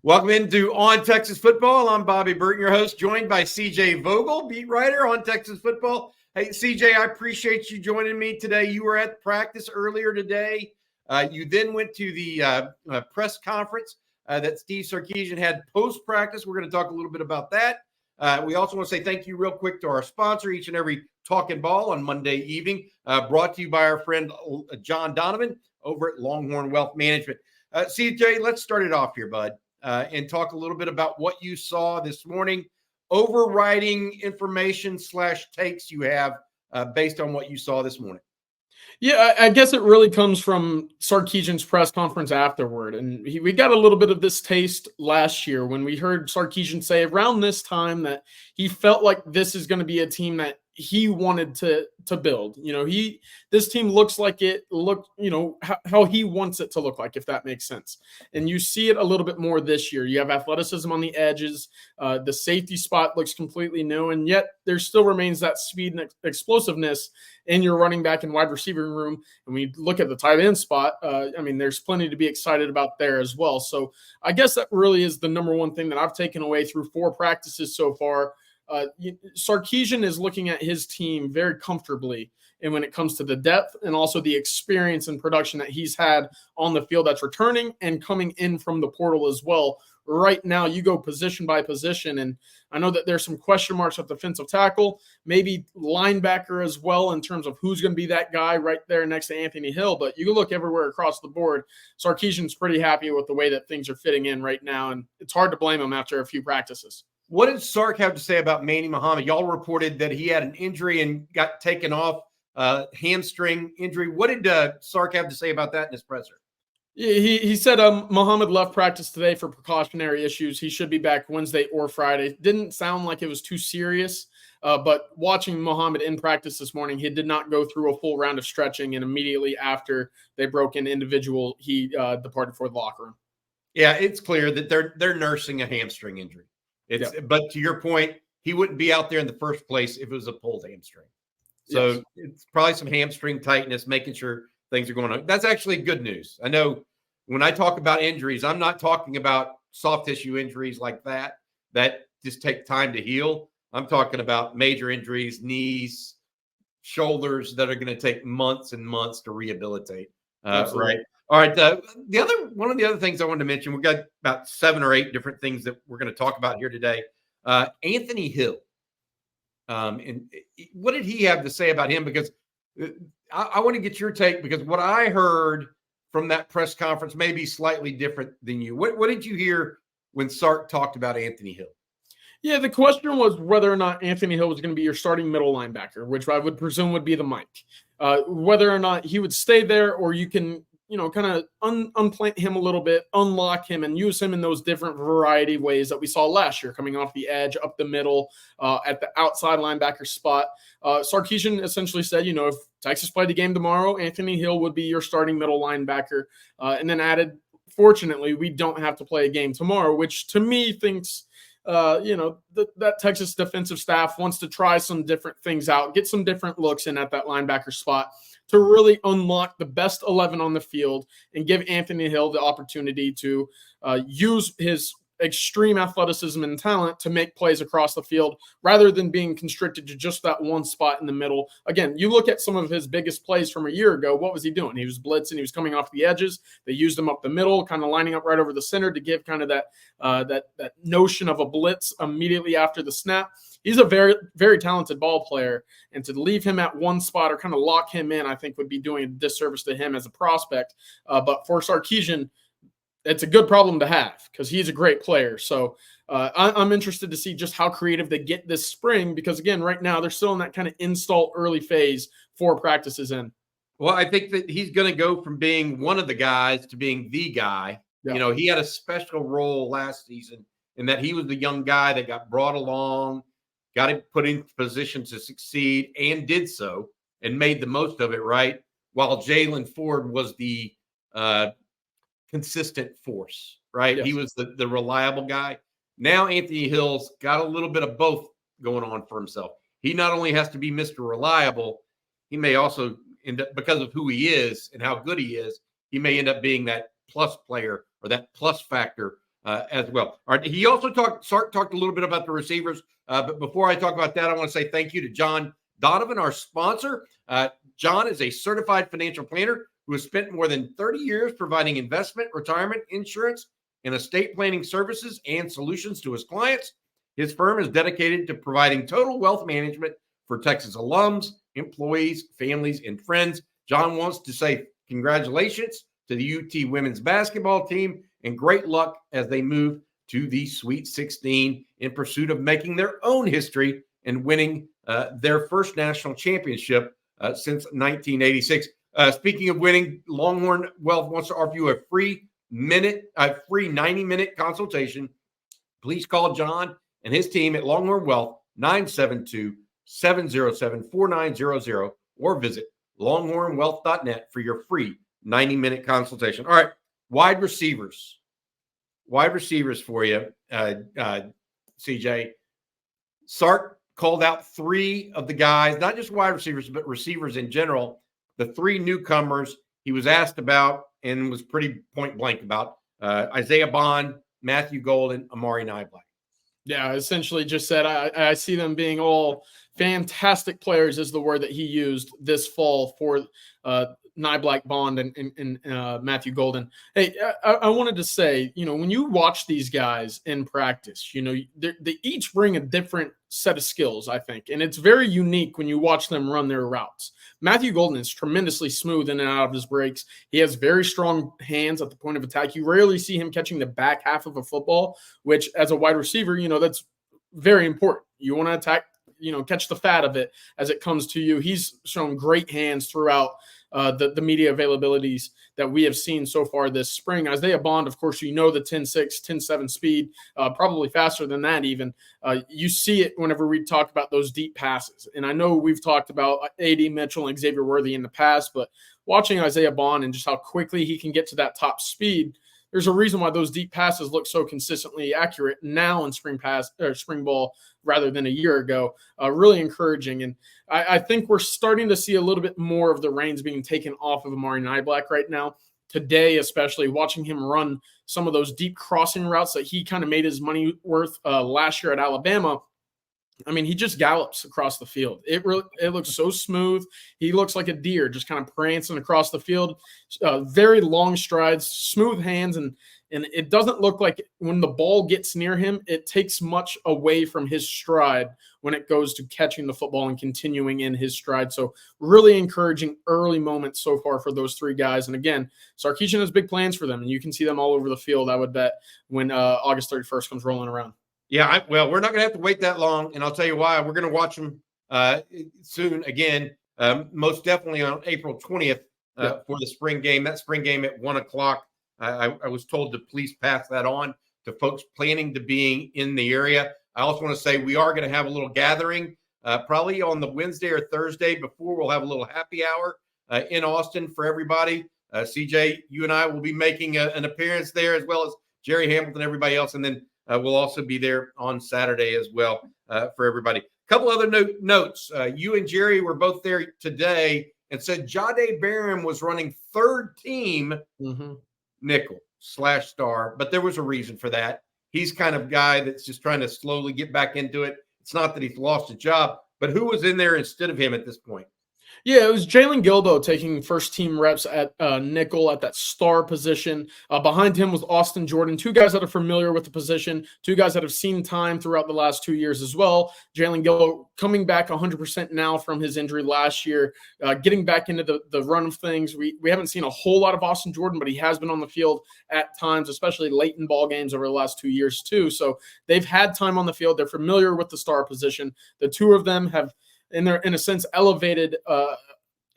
Welcome into On Texas Football. I'm Bobby Burton, your host, joined by CJ Vogel, beat writer on Texas Football. Hey, CJ, I appreciate you joining me today. You were at practice earlier today. You then went to the press conference that Steve Sarkisian had post-practice. We're going to talk a little bit about that. We also want to say thank you real quick to our sponsor, each and every Talkin Ball on Monday evening, brought to you by our friend John Donovan over at Longhorn Wealth Management. CJ, let's start it off here, bud. And talk a little bit about what you saw this morning, overriding information / takes you have based on what you saw this morning. Yeah, I guess it really comes from Sarkisian's press conference afterward. And we got a little bit of this taste last year when we heard Sarkisian say around this time that he felt like this is going to be a team that he wanted to build. This team looks like it looked, how he wants it to look like, if that makes sense. And you see it a little bit more this year. You have athleticism on the edges. The safety spot looks completely new, and yet there still remains that speed and explosiveness in your running back and wide receiver room. And we look at the tight end spot. There's plenty to be excited about there as well. So I guess that really is the number one thing that I've taken away through 4 practices so far. Sarkisian is looking at his team very comfortably, and when it comes to the depth and also the experience and production that he's had on the field that's returning and coming in from the portal as well. Right now, you go position by position, and I know that there's some question marks at defensive tackle, maybe linebacker as well in terms of who's going to be that guy right there next to Anthony Hill. But you can look everywhere across the board. Sarkisian's pretty happy with the way that things are fitting in right now, and it's hard to blame him after a few practices. What did Sark have to say about Manny Muhammad? Y'all reported that he had an injury and got taken off, hamstring injury. What did Sark have to say about that in his presser? He said Muhammad left practice today for precautionary issues. He should be back Wednesday or Friday. Didn't sound like it was too serious, but watching Muhammad in practice this morning, he did not go through a full round of stretching, and immediately after they broke in individual, he departed for the locker room. Yeah, it's clear that they're nursing a hamstring injury. But to your point, he wouldn't be out there in the first place if it was a pulled hamstring. So It's probably some hamstring tightness, making sure things are going on. That's actually good news. I know when I talk about injuries, I'm not talking about soft tissue injuries like that just take time to heal. I'm talking about major injuries, knees, shoulders that are going to take months and months to rehabilitate. Right. All right. One of the other things I wanted to mention, we've got about 7 or 8 different things that we're going to talk about here today. Anthony Hill. And what did he have to say about him? Because I want to get your take, because what I heard from that press conference may be slightly different than you. What did you hear when Sark talked about Anthony Hill? Yeah, the question was whether or not Anthony Hill was going to be your starting middle linebacker, which I would presume would be the Mike. Whether or not he would stay there, or you can kind of unplant him a little bit, unlock him, and use him in those different variety ways that we saw last year, coming off the edge, up the middle, at the outside linebacker spot. Sarkisian essentially said, if Texas played the game tomorrow, Anthony Hill would be your starting middle linebacker, and then added, fortunately, we don't have to play a game tomorrow, which to me thinks that Texas defensive staff wants to try some different things out, get some different looks in at that linebacker spot to really unlock the best 11 on the field and give Anthony Hill the opportunity to use his extreme athleticism and talent to make plays across the field rather than being constricted to just that one spot in the middle. Again, you look at some of his biggest plays from a year ago, what was he doing? He was blitzing, he was coming off the edges. They used him up the middle, kind of lining up right over the center to give kind of that notion of a blitz immediately after the snap. He's a very, very talented ball player, and to leave him at one spot or kind of lock him in, I think would be doing a disservice to him as a prospect. But for Sarkisian, it's a good problem to have because he's a great player. So I'm interested to see just how creative they get this spring, because, again, right now they're still in that kind of install early phase 4 practices in. Well, I think that he's going to go from being one of the guys to being the guy. Yeah. He had a special role last season in that he was the young guy that got brought along, got him put in position to succeed, and did so and made the most of it, right? While Jalen Ford was the consistent force, right? Yes. He was the reliable guy. Now Anthony Hill's got a little bit of both going on for himself. He not only has to be Mr. Reliable, he may also end up, because of who he is and how good he is, he may end up being that plus player or that plus factor as well. All right. He also talked a little bit about the receivers. But before I talk about that, I want to say thank you to John Donovan, our sponsor. John is a certified financial planner who has spent more than 30 years providing investment, retirement, insurance, and estate planning services and solutions to his clients. His firm is dedicated to providing total wealth management for Texas alums, employees, families, and friends. John wants to say congratulations to the UT women's basketball team and great luck as they move to the Sweet 16 in pursuit of making their own history and winning their first national championship since 1986. Speaking of winning, Longhorn Wealth wants to offer you a free 90-minute consultation. Please call John and his team at Longhorn Wealth, 972-707-4900, or visit longhornwealth.net for your free 90-minute consultation. All right, wide receivers for you, CJ. Sark called out three of the guys, not just wide receivers, but receivers in general, the three newcomers he was asked about and was pretty point blank about: Isaiah Bond, Matthew Golden, Amari Niblack. Yeah, essentially just said, I see them being all fantastic players is the word that he used this fall for Niblack, Bond, and Matthew Golden. Hey, I wanted to say, when you watch these guys in practice, they each bring a different set of skills, I think. And it's very unique when you watch them run their routes. Matthew Golden is tremendously smooth in and out of his breaks. He has very strong hands at the point of attack. You rarely see him catching the back half of a football, which as a wide receiver, that's very important. You want to attack, catch the fat of it as it comes to you. He's shown great hands throughout the media availabilities that we have seen so far this spring. Isaiah Bond, of course, the 10.6, 10.7 speed, probably faster than that even. You see it whenever we talk about those deep passes. And I know we've talked about A.D. Mitchell and Xavier Worthy in the past, but watching Isaiah Bond and just how quickly he can get to that top speed, there's a reason why those deep passes look so consistently accurate now in spring ball rather than a year ago. Really encouraging. And I think we're starting to see a little bit more of the reins being taken off of Amari Niblack right now. Today, especially watching him run some of those deep crossing routes that he kind of made his money worth last year at Alabama. I mean, he just gallops across the field. It looks so smooth. He looks like a deer just kind of prancing across the field. Very long strides, smooth hands, and it doesn't look like when the ball gets near him, it takes much away from his stride when it goes to catching the football and continuing in his stride. So really encouraging early moments so far for those three guys. And again, Sarkisian has big plans for them, and you can see them all over the field, I would bet, when August 31st comes rolling around. Yeah, we're not going to have to wait that long, and I'll tell you why. We're going to watch them soon again, most definitely on April 20th for the spring game. That spring game at 1 o'clock. I was told to please pass that on to folks planning to be in the area. I also want to say we are going to have a little gathering probably on the Wednesday or Thursday before. We'll have a little happy hour in Austin for everybody. CJ, you and I will be making an appearance there, as well as Jerry Hamilton, everybody else, and then we'll also be there on Saturday as well for everybody. A couple other notes. You and Jerry were both there today and said Jahdae Barron was running third team nickel/star, but there was a reason for that. He's kind of guy that's just trying to slowly get back into it. It's not that he's lost a job, but who was in there instead of him at this point? Yeah, it was Jalen Gilbo taking first-team reps at nickel at that star position. Behind him was Austin Jordan, two guys that are familiar with the position, two guys that have seen time throughout the last 2 years as well. Jalen Gilbo coming back 100% now from his injury last year, getting back into the run of things. We haven't seen a whole lot of Austin Jordan, but he has been on the field at times, especially late in ball games over the last 2 years too. So they've had time on the field. They're familiar with the star position. The two of them have, in a sense, elevated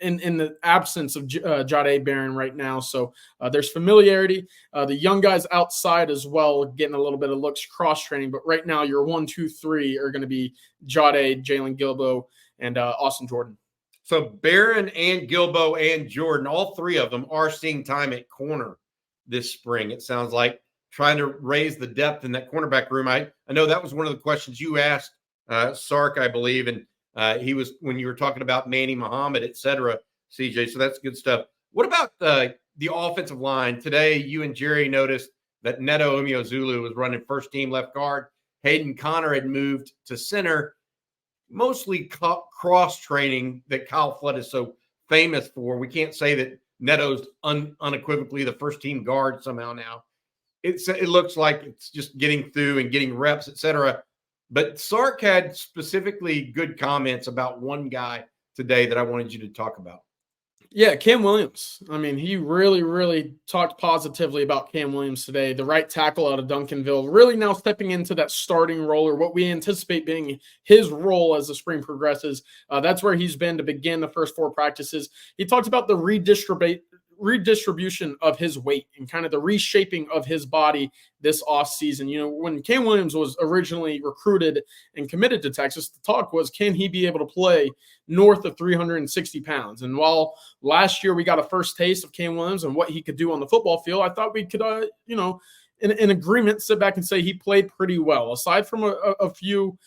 in the absence of Jahdae Barron right now. So there's familiarity. The young guys outside as well, getting a little bit of looks cross-training. But right now, your 1, 2, 3 are going to be Jahdae, Jalen Gilbo, and Austin Jordan. So Barron and Gilbo and Jordan, all three of them are seeing time at corner this spring. It sounds like trying to raise the depth in that cornerback room. I know that was one of the questions you asked Sark, I believe, and he was when you were talking about Manny Muhammad, et cetera, CJ. So that's good stuff. What about the offensive line? Today, you and Jerry noticed that Neto Umeozulu was running first team left guard. Hayden Connor had moved to center, mostly cross training that Kyle Flood is so famous for. We can't say that Neto's unequivocally the first team guard somehow now. It looks like it's just getting through and getting reps, etc. But Sark had specifically good comments about one guy today that I wanted you to talk about. Yeah, Cam Williams. I mean, he really, really talked positively about Cam Williams today, the right tackle out of Duncanville, really now stepping into that starting role, or what we anticipate being his role as the spring progresses. That's where he's been to begin the first 4 practices. He talked about the redistribution of his weight and kind of the reshaping of his body this offseason. You know, when Cam Williams was originally recruited and committed to Texas, the talk was, can he be able to play north of 360 pounds? And while last year we got a first taste of Cam Williams and what he could do on the football field, I thought we could, in agreement, sit back and say he played pretty well. Aside from a few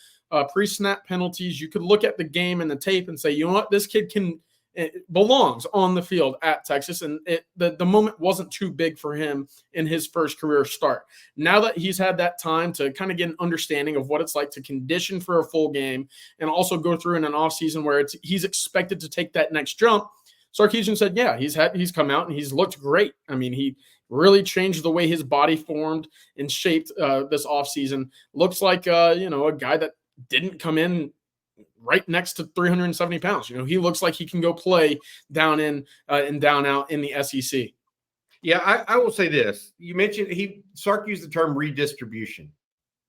pre-snap penalties, you could look at the game and the tape and say, you know what, this kid belongs on the field at Texas, and the moment wasn't too big for him in his first career start. Now that he's had that time to kind of get an understanding of what it's like to condition for a full game and also go through in an offseason where he's expected to take that next jump, Sarkisian said, yeah, he's come out and he's looked great. I mean, he really changed the way his body formed and shaped this offseason. Looks like a guy that didn't come in right next to 370 pounds. You know, he looks like he can go play down in and down out in the SEC. Yeah, I will say this. You mentioned Sark used the term redistribution.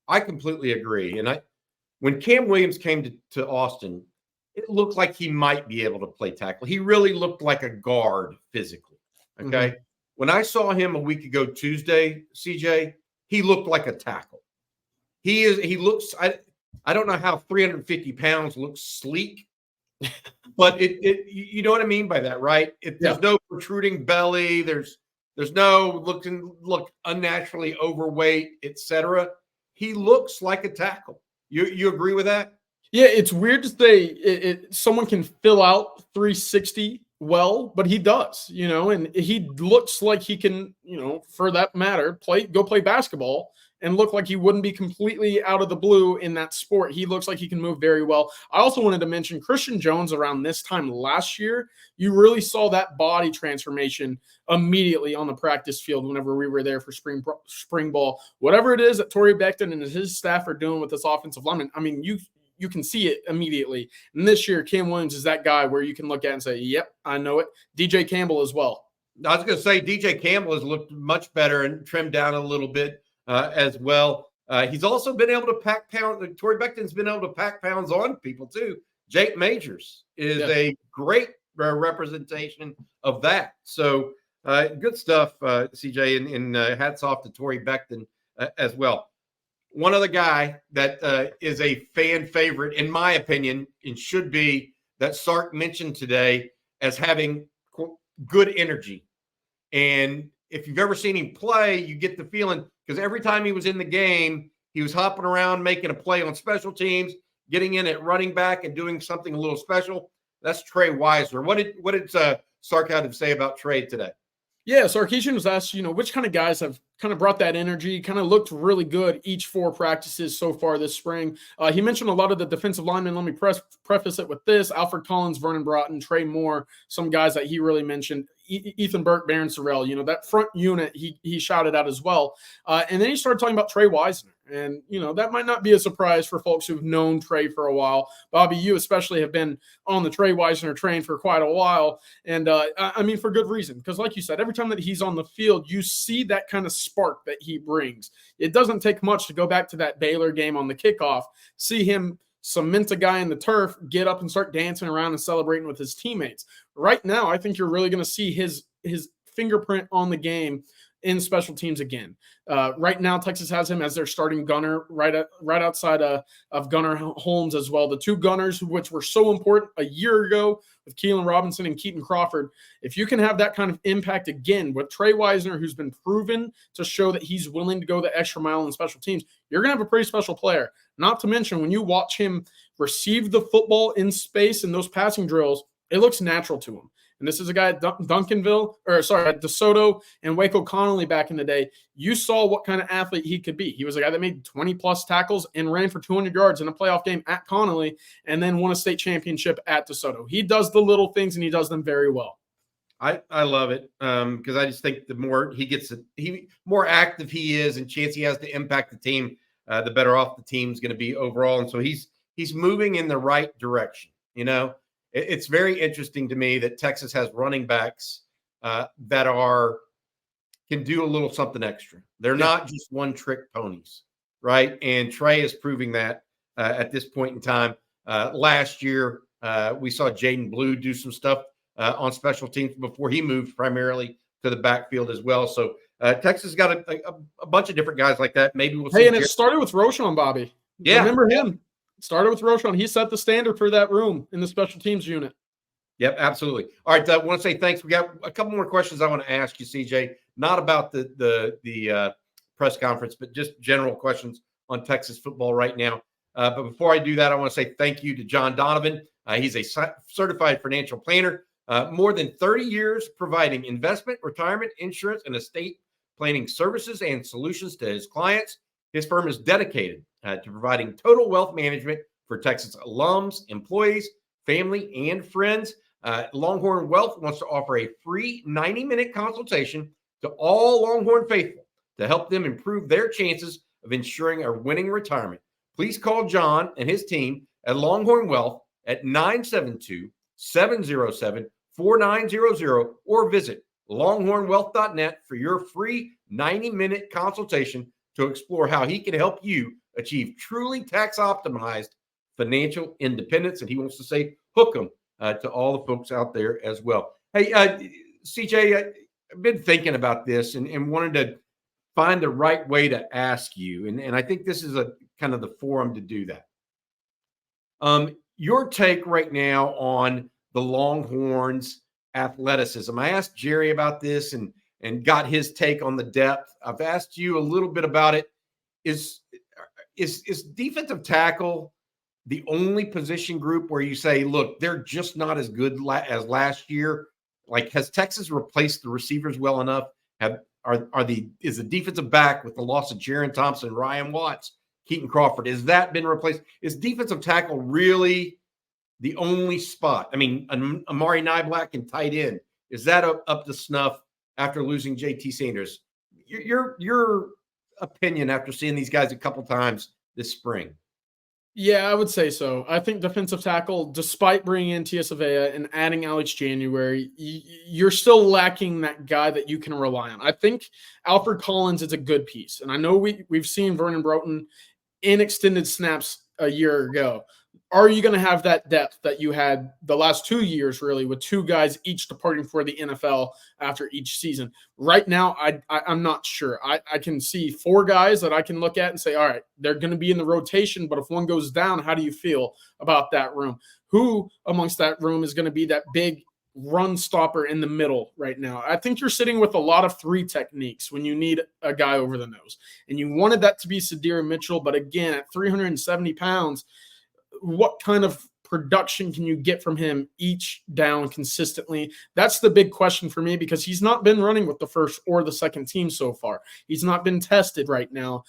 I completely agree. And when Cam Williams came to Austin, it looked like he might be able to play tackle. He really looked like a guard physically. Okay. Mm-hmm. When I saw him a week ago Tuesday, CJ, he looked like a tackle. He looks, I don't know how 350 pounds looks sleek, but you know what I mean by that, right? There's no protruding belly. There's no look unnaturally overweight, etc. He looks like a tackle. You agree with that? Yeah, it's weird to say someone can fill out 360 well, but he does, and he looks like he can, for that matter, go play basketball and look like he wouldn't be completely out of the blue in that sport. He looks like he can move very well. I also wanted to mention Christian Jones around this time last year. You really saw that body transformation immediately on the practice field whenever we were there for spring ball. Whatever it is that Torrey Beckton and his staff are doing with this offensive lineman, I mean, you can see it immediately. And this year, Cam Williams is that guy where you can look at and say, yep, I know it. DJ Campbell as well. I was going to say DJ Campbell has looked much better and trimmed down a little bit as well. He's also been able to pack pounds. Torrey Beckton's been able to pack pounds on people too. Jake Majors is a great representation of that. So good stuff, CJ, and hats off to Torrey Beckton as well. One other guy that is a fan favorite, in my opinion, and should be, that Sark mentioned today as having good energy. And if you've ever seen him play, you get the feeling, because every time he was in the game, he was hopping around, making a play on special teams, getting in at running back and doing something a little special. That's Trey Weisner. What did Sark have to say about Trey today? Yeah, Sarkisian was asked, which kind of guys have kind of brought that energy, kind of looked really good each 4 practices so far this spring. He mentioned a lot of the defensive linemen. Let me preface it with this. Alfred Collins, Vernon Broughton, Trey Moore, some guys that he really mentioned. Ethan Burke, Barron Sorrell, that front unit he shouted out as well. And then he started talking about Trey Weisner. And, that might not be a surprise for folks who've known Trey for a while. Bobby, you especially have been on the Trey Weisner train for quite a while. And, I mean, for good reason. Because like you said, every time that he's on the field, you see that kind of spark that he brings. It doesn't take much to go back to that Baylor game on the kickoff, see him cement a guy in the turf, get up and start dancing around and celebrating with his teammates. Right now, I think you're really going to see his fingerprint on the game in special teams again. Right now, Texas has him as their starting gunner right outside of Gunnar Holmes as well. The 2 gunners, which were so important a year ago with Keelan Robinson and Keaton Crawford. If you can have that kind of impact again with Trey Weisner, who's been proven to show that he's willing to go the extra mile in special teams, you're going to have a pretty special player. Not to mention, when you watch him receive the football in space in those passing drills, it looks natural to him. and this is a guy at at DeSoto and Waco Connolly back in the day, you saw what kind of athlete he could be. He was a guy that made 20-plus tackles and ran for 200 yards in a playoff game at Connolly and then won a state championship at DeSoto. He does the little things, and he does them very well. I love it because I just think the more more active he is and chance he has to impact the team, the better off the team's going to be overall. And so he's moving in the right direction. You know, it's very interesting to me that Texas has running backs that can do a little something extra. They're not just one-trick ponies, right? And Trey is proving that at this point in time. Last year, we saw Jaden Blue do some stuff on special teams before he moved primarily to the backfield as well. So Texas got a bunch of different guys like that. Maybe we'll see. Hey, and it started with Roschon, Bobby. Yeah. Remember him? It started with Roschon. He set the standard for that room in the special teams unit. Yep, absolutely. All right, I want to say thanks. We got a couple more questions I want to ask you, CJ, not about the press conference, but just general questions on Texas football right now. But before I do that, I want to say thank you to John Donovan. He's a certified financial planner, more than 30 years providing investment, retirement, insurance, and estate planning services and solutions to his clients. His firm is dedicated to providing total wealth management for Texas alums, employees, family, and friends. Longhorn Wealth wants to offer a free 90-minute consultation to all Longhorn faithful to help them improve their chances of ensuring a winning retirement. Please call John and his team at Longhorn Wealth at 972-707-4900 or visit longhornwealth.net for your free 90-minute consultation to explore how he can help you achieve truly tax-optimized financial independence. And he wants to say, hook them to all the folks out there as well. Hey, CJ, I've been thinking about this and wanted to find the right way to ask you. And I think this is a kind of the forum to do that. Your take right now on the Longhorns' athleticism. I asked Jerry about this and got his take on the depth. I've asked you a little bit about it. Is defensive tackle the only position group where you say, look, they're just not as good as last year? Like, has Texas replaced the receivers well enough? Is the defensive back with the loss of Jaron Thompson, Ryan Watts, Keaton Crawford, has that been replaced? Is defensive tackle really the only spot? I mean, Amari Niblack and tight end, is that up to snuff after losing JT Sanders? Your opinion after seeing these guys a couple times this spring? Yeah, I would say so. I think defensive tackle, despite bringing in Tia Savea and adding Alex January, you're still lacking that guy that you can rely on. I think Alfred Collins is a good piece. And I know we've seen Vernon Broughton in extended snaps a year ago. Are you going to have that depth that you had the last 2 years, really, with two guys each departing for the NFL after each season? Right now, I'm not sure. I can see four guys that I can look at and say, all right, they're going to be in the rotation, but if one goes down, how do you feel about that room? Who amongst that room is going to be that big run stopper in the middle right now? I think you're sitting with a lot of three techniques when you need a guy over the nose. And you wanted that to be Sadir Mitchell, but again, at 370 pounds, what kind of production can you get from him each down consistently? That's the big question for me, because he's not been running with the first or the second team so far. He's not been tested right now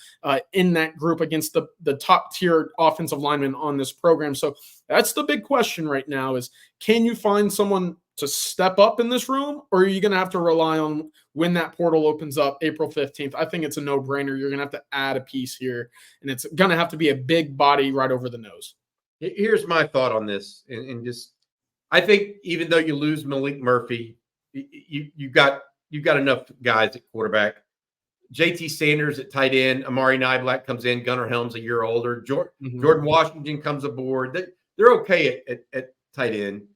in that group against the top tier offensive linemen on this program. So that's the big question right now is, can you find someone to step up in this room, or are you going to have to rely on when that portal opens up April 15th? I think it's a no-brainer. You're going to have to add a piece here, and it's going to have to be a big body right over the nose. Here's my thought on this, and just I think even though you lose Malik Murphy, you got enough guys at quarterback. JT Sanders at tight end, Amari Niblack comes in, Gunnar Helms a year older, Jordan Washington comes aboard. They're okay at tight end.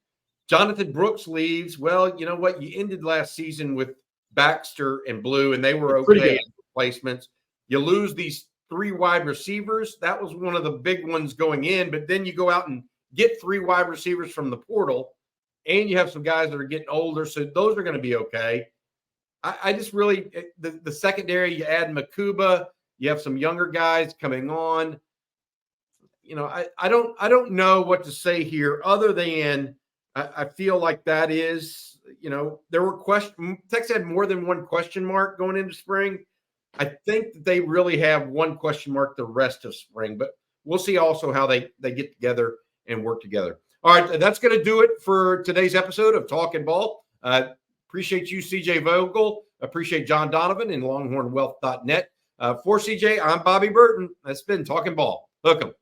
Jonathan Brooks leaves. Well, you know what? You ended last season with Baxter and Blue, and they were okay as replacements. You lose these three wide receivers. That was one of the big ones going in, but then you go out and get three wide receivers from the portal, and you have some guys that are getting older, so those are going to be okay. I just really the secondary, you add Makuba, you have some younger guys coming on. You know, I don't know what to say here other than I feel like that is there were questions. Texas had more than one question mark going into spring. I think that they really have one question mark the rest of spring, but we'll see also how they get together and work together. All right, that's going to do it for today's episode of Talkin Ball. Appreciate you, CJ Vogel. Appreciate John Donovan and LonghornWealth.net. For CJ, I'm Bobby Burton. That's been Talkin Ball. Hook 'em.